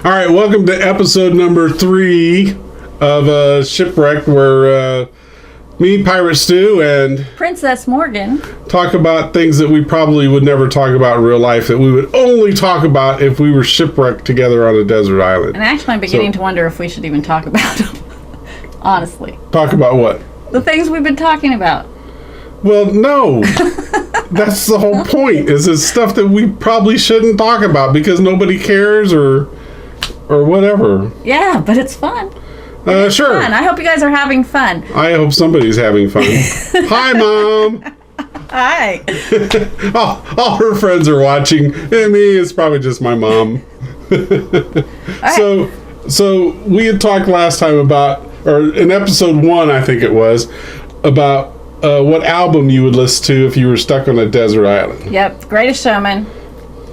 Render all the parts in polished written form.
All right, welcome to episode number 3 of Shipwrecked, where me, Pirate Stu, and Princess Morgan talk about things that we probably would never talk about in real life, that we would only talk about if we were shipwrecked together on a desert island. And actually, I'm beginning to wonder if we should even talk about them. Honestly. Talk about what? The things we've been talking about. Well, no. That's the whole point, is it's stuff that we probably shouldn't talk about because nobody cares or whatever. Yeah, but it's fun. Sure. Fun. I hope you guys are having fun. I hope somebody's having fun. Hi, Mom. Hi. all her friends are watching. And me, it's probably just my mom. Right. So we had talked last time about, or in episode 1, I think it was, about what album you would listen to if you were stuck on a desert island. Yep. Greatest Showman,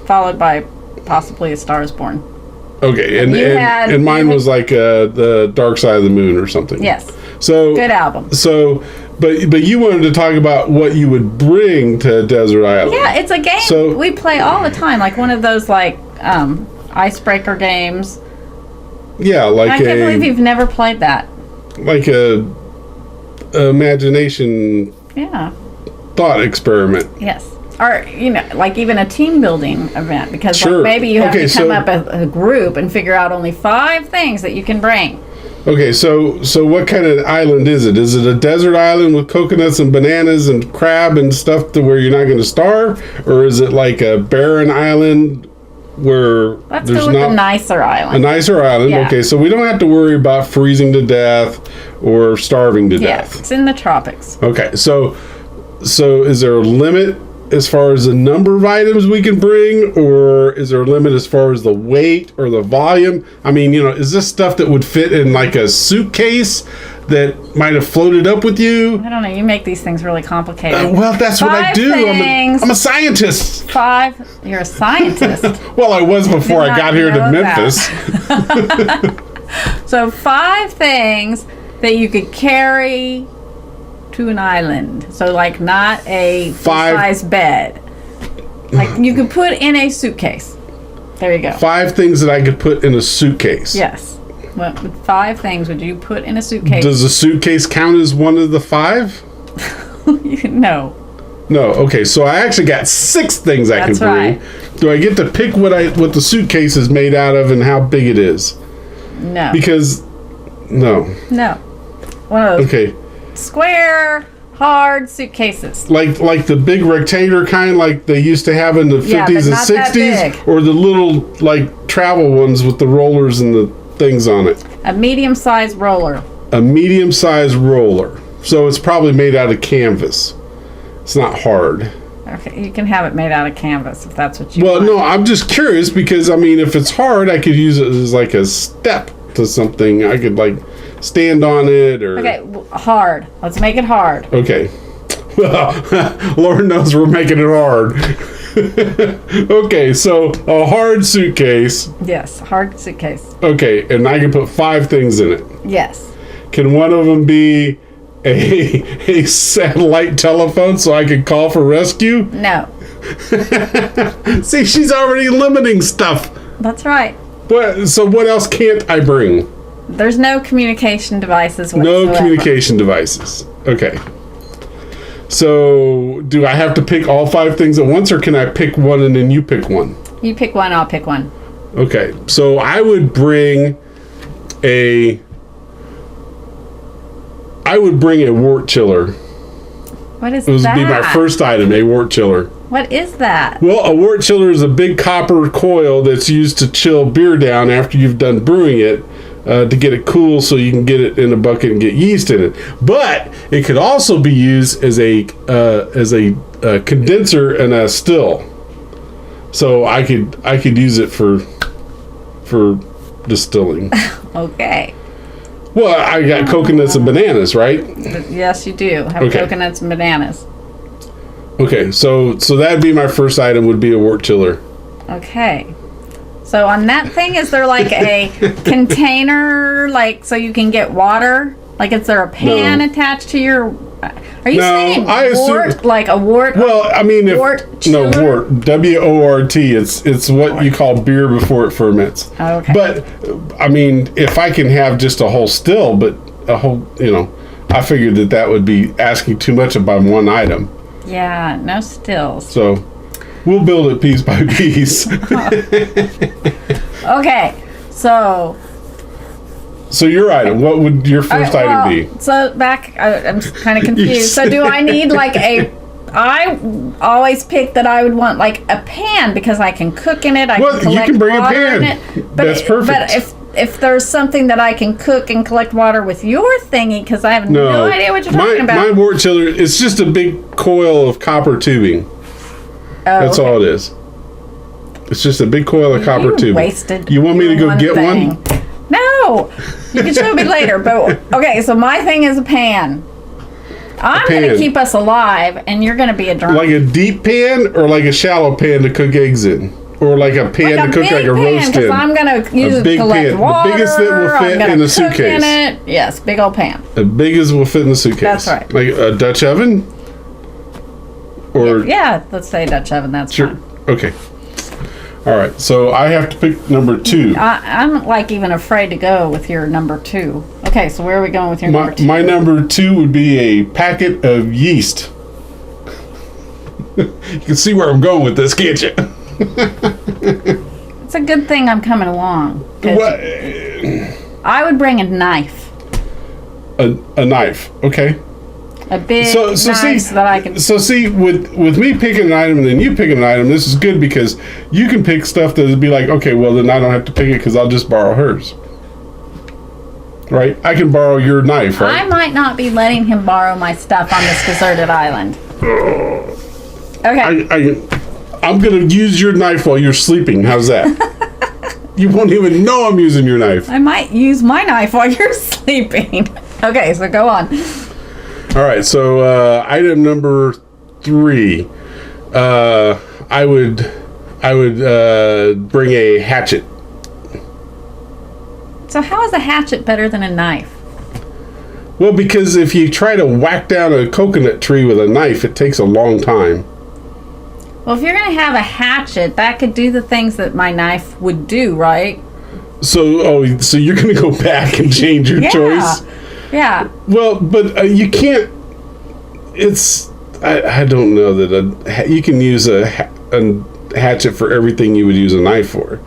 followed by possibly A Star Is Born. Okay, and mine was like the Dark Side of the Moon or something. Yes. So good album. So, but you wanted to talk about what you would bring to a desert island. Yeah, it's a game we play all the time, like one of those icebreaker games. Yeah, like I can't believe you've never played that. Like a imagination. Yeah. Thought experiment. Yes. Or, like even a team building event, because sure. Maybe you have to come up as a group and figure out only 5 things that you can bring. Okay, so what kind of island is it? Is it a desert island with coconuts and bananas and crab and stuff to where you're not going to starve? Or is it like a barren island where Let's there's go with a nicer island. A nicer island, yeah. Okay, so we don't have to worry about freezing to death or starving to death. Yes, it's in the tropics. Okay, so is there a limit as far as the number of items we can bring, or is there a limit as far as the weight or the volume? I mean, is this stuff that would fit in like a suitcase that might have floated up with you? I don't know. You make these things really complicated. Well, that's what I do. I'm a scientist. 5. You're a scientist. Well, I was before I got here to Memphis. So 5 things that you could carry to an island. So like not a full-size bed. Like you could put in a suitcase. There you go. 5 things that I could put in a suitcase. Yes. What 5 things would you put in a suitcase? Does a suitcase count as one of the 5? No. No. Okay, so I actually got 6 things I can bring. Right. Do I get to pick what the suitcase is made out of and how big it is? No. Because no. One of those. Okay. Square, hard suitcases. Like the big rectangular kind like they used to have in the 50s and 60s? Or the little like travel ones with the rollers and the things on it? A medium-sized roller. A medium-sized roller. So it's probably made out of canvas. It's not hard. Okay, you can have it made out of canvas if that's what you want. Well, no, I'm just curious because, I mean, if it's hard, I could use it as like a step to something. I could like stand on it or... Okay, hard. Let's make it hard. Okay. Well, Lord knows we're making it hard. Okay, so a hard suitcase. Yes, hard suitcase. Okay, and I can put 5 things in it. Yes. Can one of them be a satellite telephone so I can call for rescue? No. See, she's already limiting stuff. That's right. So what else can't I bring? There's no communication devices whatsoever. No communication devices. Okay. So, do I have to pick all 5 things at once, or can I pick one and then you pick one? You pick one, I'll pick one. Okay. So, I would bring a Wort Chiller. What is that? It would be my first item, a Wort Chiller. What is that? Well, a Wort Chiller is a big copper coil that's used to chill beer down after you've done brewing it. To get it cool so you can get it in a bucket and get yeast in it. But it could also be used as a condenser and a still. So I could use it for distilling. Okay. Well, I got coconuts and bananas, right? Yes, you do have coconuts and bananas. Okay, so that'd be my first item, would be a Wort Chiller. Okay. So on that thing, is there like a container, like so you can get water? Like, is there a pan attached to your... Are you saying wort, like a wort? Well, I mean, Wort Chiller? no, wort, WORT. It's what you call beer before it ferments. Okay. But I mean, if I can have just a whole still, but a whole, I figured that would be asking too much about one item. Yeah, no stills. So we'll build it piece by piece. Okay, so your item, what would your first item be? So I'm kind of confused. So do I need like I always pick that I would want like a pan because I can cook in it. I can collect you can bring water a pan. in it. That's perfect. But if there's something that I can cook and collect water with your thingy, because I have no idea what you're talking about. My Wort Chiller, it's just a big coil of copper tubing. That's all it is. It's just a big coil of copper tubing. Wasted. You want me to go get one? No, you can show me later. But okay, so my thing is a pan. I'm going to keep us alive, and you're going to be a drunk. Like a deep pan or like a shallow pan to cook eggs in? Or like a pan to cook like a roast in? I'm going to use it to collect water. The biggest that will fit in the suitcase. In it. Yes, big old pan. The biggest will fit in the suitcase. That's right. Like a Dutch oven? Or yeah, let's say Dutch oven. That's fine. Okay. All right. So I have to pick number 2. I'm like even afraid to go with your number 2. Okay, so where are we going with your number 2? My number 2 would be a packet of yeast. You can see where I'm going with this, can't you? It's a good thing I'm coming along. What? I would bring a knife. A knife. Okay. A big knife that I can... So see, with me picking an item and then you picking an item, this is good because you can pick stuff that would be like, okay, well then I don't have to pick it because I'll just borrow hers. Right? I can borrow your knife, right? I might not be letting him borrow my stuff on this deserted island. Okay. I'm going to use your knife while you're sleeping. How's that? You won't even know I'm using your knife. I might use my knife while you're sleeping. Okay, so go on. All right, so item number 3, I would bring a hatchet. So how is a hatchet better than a knife? Well, because if you try to whack down a coconut tree with a knife, it takes a long time. Well, if you're going to have a hatchet, that could do the things that my knife would do, right? So you're going to go back and change your choice? Yeah. Well, but you can't. I don't know that you can use a hatchet for everything you would use a knife for.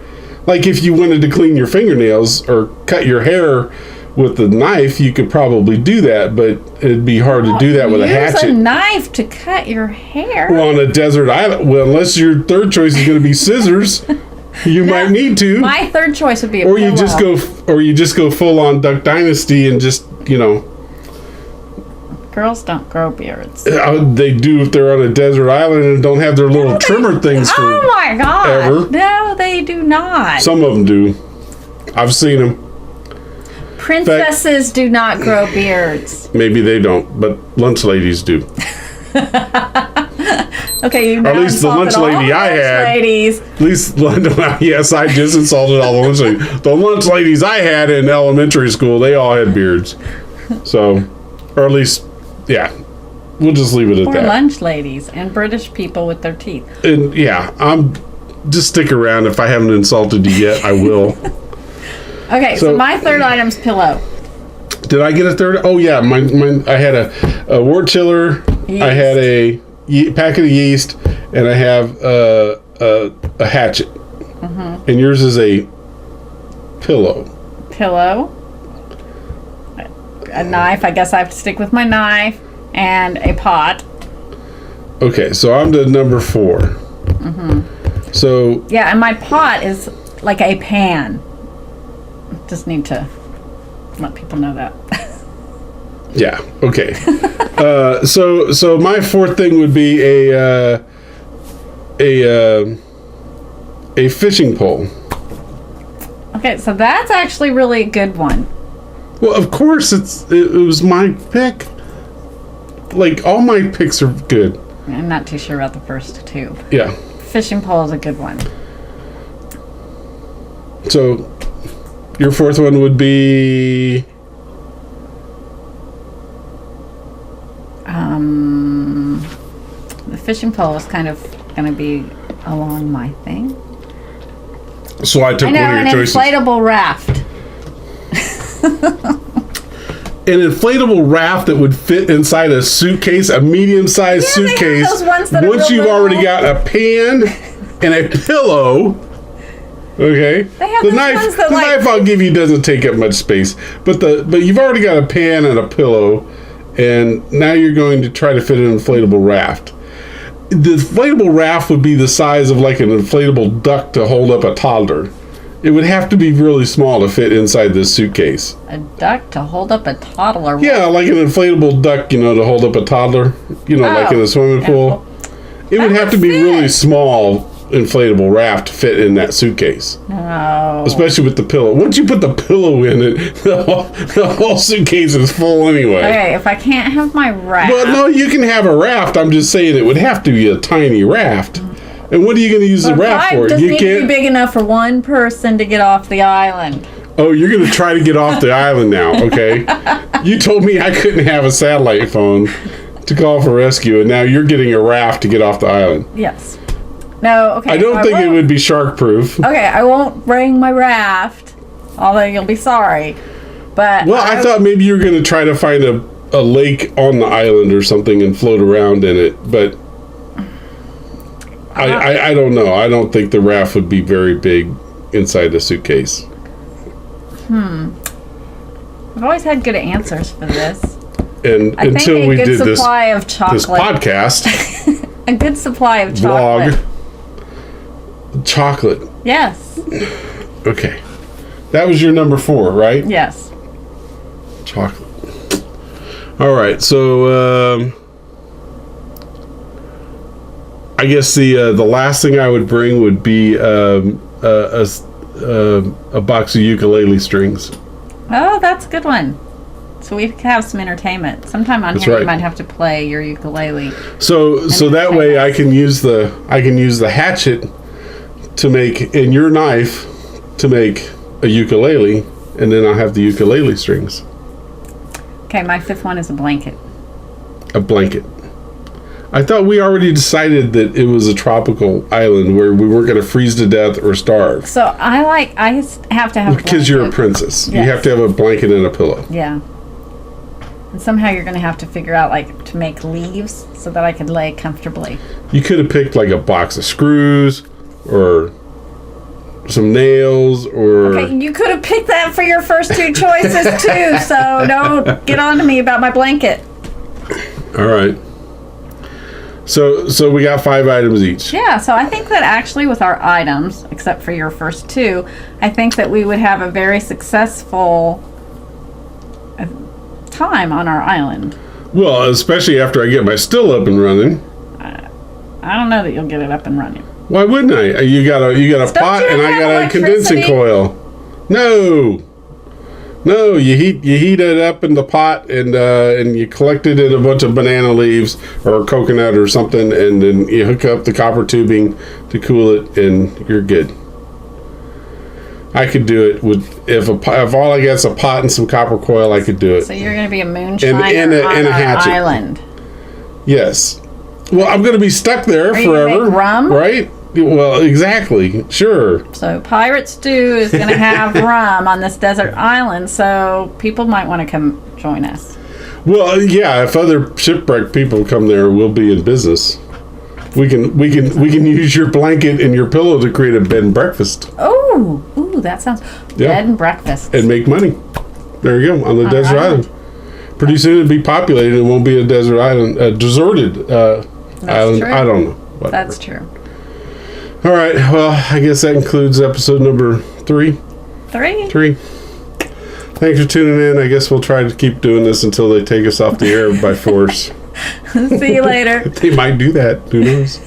Like if you wanted to clean your fingernails or cut your hair with a knife, you could probably do that, but it'd be hard to do that with a hatchet. Use a knife to cut your hair? Well, on a desert island, unless your third choice is going to be scissors, you might need to. My third choice would be a pillow. Or you just go full on Duck Dynasty and just, Girls don't grow beards. They do if they're on a desert island and don't have their little trimmer things for Oh my God. ever. No, they do not. Some of them do. I've seen them. Princesses do not grow beards. Maybe they don't, but lunch ladies do. Okay, you or at least the lunch lady I had. Ladies. At least, yes, I just insulted all the lunch ladies. The lunch ladies I had in elementary school, they all had beards. So, or at least, yeah, we'll just leave it at that. Or lunch ladies and British people with their teeth. And yeah, just stick around. If I haven't insulted you yet, I will. Okay, so my third item's pillow. Did I get a third? Oh yeah, I had a Wort Chiller. Yeast. I had a packet of yeast, and I have a hatchet. Mm-hmm. And yours is a pillow. A knife. I guess I have to stick with my knife and a pot. Okay, so I'm to number 4. Mm-hmm. So yeah, and my pot is like a pan. Just need to let people know that. Yeah. Okay. So my fourth thing would be a fishing pole. Okay, so that's actually really a good one. Well, of course it was my pick. Like all my picks are good. I'm not too sure about the first 2. Yeah. Fishing pole is a good one. So your fourth one would be fishing pole is kind of going to be along my thing. So I took I know, one of your choices. An inflatable raft. An inflatable raft that would fit inside a suitcase, a medium-sized They have suitcase. those ones that are Once real you've already little. got a pan and a pillow, okay. They have the those knife, ones that, the like- knife I'll give you doesn't take up much space, but you've already got a pan and a pillow, and now you're going to try to fit an inflatable raft. The inflatable raft would be the size of like an inflatable duck to hold up a toddler. It would have to be really small to fit inside this suitcase. A duck to hold up a toddler. Yeah, like an inflatable duck, to hold up a toddler, like in a swimming pool. It would have to be really small inflatable raft to fit in that suitcase. No. Especially with the pillow. Once you put the pillow in it, the whole suitcase is full anyway. Okay, if I can't have my raft. Well, no, you can have a raft. I'm just saying it would have to be a tiny raft. And what are you going to use the raft for? Just You need to be big enough for one person to get off the island. Oh, you're going to try to get off the island now, okay? You told me I couldn't have a satellite phone to call for rescue, and now you're getting a raft to get off the island. Yes. No, okay. I don't think it would be shark proof. Okay, I won't bring my raft, although you'll be sorry. But Well, I thought maybe you were going to try to find a lake on the island or something and float around in it, but I don't know. I don't think the raft would be very big inside the suitcase. I've always had good answers for this. And I until think we a did good this supply of chocolate. podcast A good supply of chocolate. vlog, chocolate. Yes. Okay, that was your number 4, right? Yes. Chocolate. All right, so I guess the last thing I would bring would be a box of ukulele strings. Oh, that's a good one. So we could have some entertainment. Sometime on That's here right. you might have to play your ukulele. So that way I can use the hatchet to make, and your knife to make a ukulele, and then I'll have the ukulele strings. Okay, my 5th one is a blanket. A blanket. I thought we already decided that it was a tropical island where we weren't going to freeze to death or starve. So I have to have a Because you're a blanket. princess. You Yes. have to have a blanket and a pillow. Yeah. And somehow you're going to have to figure out, to make leaves so that I could lay comfortably. You could have picked like a box of screws or some nails or... Okay, you could have picked that for your first 2 choices too, so don't get on to me about my blanket. All right. So we got 5 items each. Yeah, so I think that actually with our items, except for your first 2, I think that we would have a very successful time on our island. Well, especially after I get my still up and running. I don't know that you'll get it up and running. Why wouldn't I? You got a Don't pot you and I have got a condensing electricity? coil. No, you heat it up in the pot and you collect it in a bunch of banana leaves or coconut or something, and then you hook up the copper tubing to cool it, and you're good. I could do it with if all I got is a pot and some copper coil. I could do it. So you're going to be a moonshiner And a on our hatchet. island. Yes. Well, I'm going to be stuck there Are you gonna forever. make rum? Right? Well, exactly. Sure. So Pirate Stew is going to have rum on this desert island, so people might want to come join us. Well, yeah. If other shipwrecked people come there, we'll be in business. We can use your blanket and your pillow to create a bed and breakfast Ooh, that sounds bed and breakfast. and make money. There you go on the desert island. Pretty soon it'll be populated. It won't be a desert island, a deserted island. true. I don't know. Whatever. That's true. All right. Well, I guess that concludes episode number 3. 3. Thanks for tuning in. I guess we'll try to keep doing this until they take us off the air by force. See you later. They might do that. Who knows?